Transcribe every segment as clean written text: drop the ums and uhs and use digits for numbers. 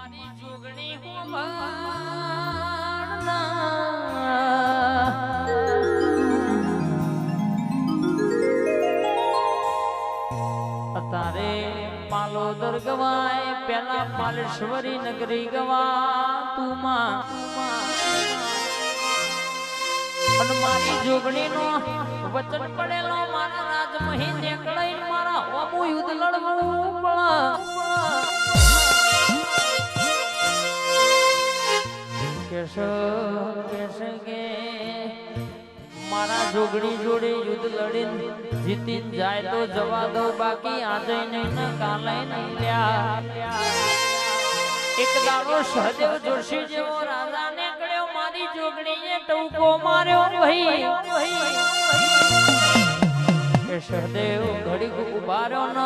મારી જોગણી તારે પાલોદર ગવાય પેલા પાલેશ્વરી નગરી ગવા તું અને મારી જોગણી નો વચન પડેલો મારા રાજમહી નીકળાઈ મારા હોમું યુદ્ધ લડવું કે મારા જોગણી જોડે યુદ્ધ લડીને જીતીને જાય તો જવા દો બાકી આજે નહીં ને કાલે નહીં લ્યા એક દાડો સહદેવ જોશી જેવો રાજા નીકળ્યો મારી જોગણીએ ટૂંકો માર્યો ભાઈ કે સહદેવ ઘડીક ઉભા રહ્યો ન આ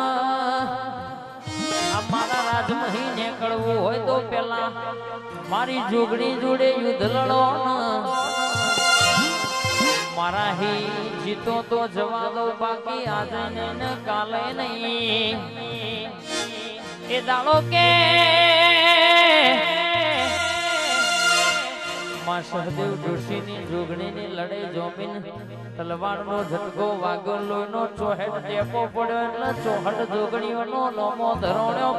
મારા રાજમહી નીકળવું હોય તો પેલા મારી જોગણી જોડે યુદ્ધ લડો ન મારા હી જીતો તો જવા દો બાકી આજે ને કાલે નહીં એ દાડો કે માં સહદેવ જોશીની જોગણીની લડે જોમીન તલવારનો ઝટકો વાગ્યો લોહીનો ચોહેટ ટેપો પડ્યો એટલે ચોહટ જોગણીઓનો લોમો ધરોણ્યો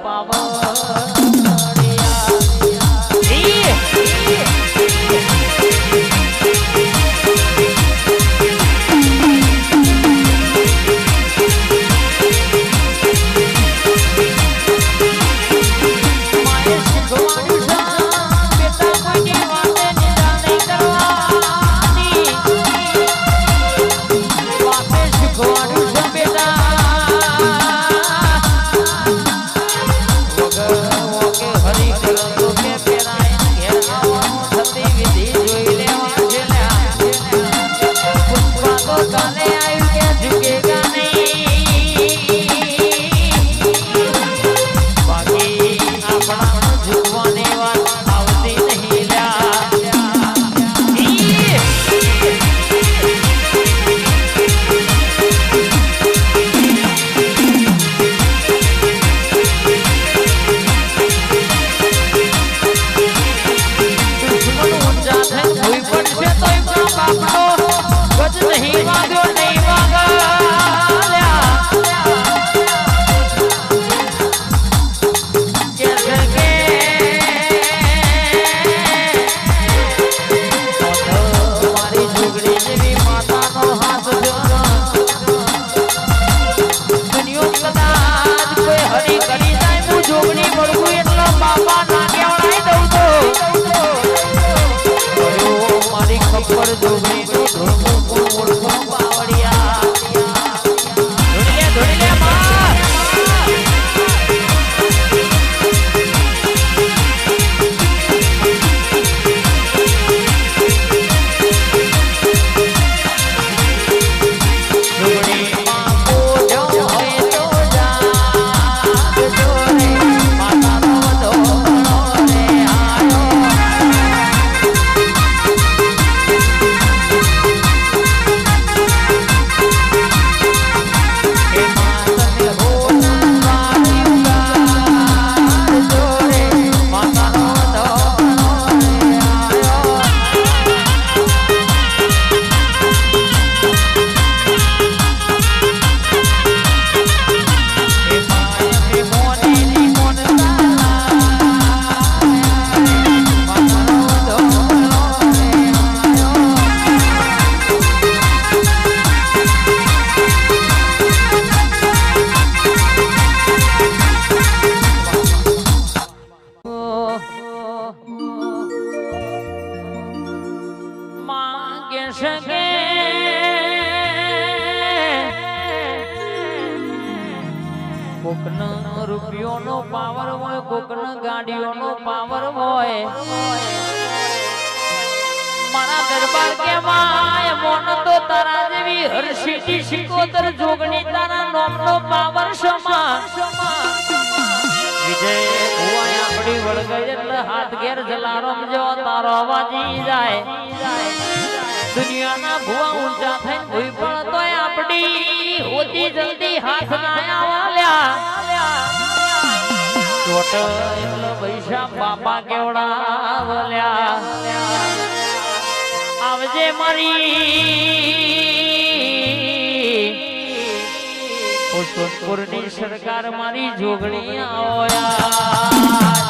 કોકનો રૂપિયોનો પાવર હોય કોકનો ગાડીઓનો પાવર હોય મારા દરબાર કે માય મોન તો તારા જેવી હરસિટી શિકોતર જોગણી તારા નામનો પાવર સમા વિજય ભુવાય આપડી વળગઈ એટલે હાથ ઘેર જલારામ જો તારો વાજી જાય દુનિયાના ભુવા ઊંચા થઈને ભૂઈ પણ તોય આપડી હોતી જલ્દી હાથ ના આવાલ્યા ચોટ એટલે પૈસા બાપા કેવડા બોલ્યા આવજે મારી સોનપુરની સરકાર મારી જોગણી આવ્યા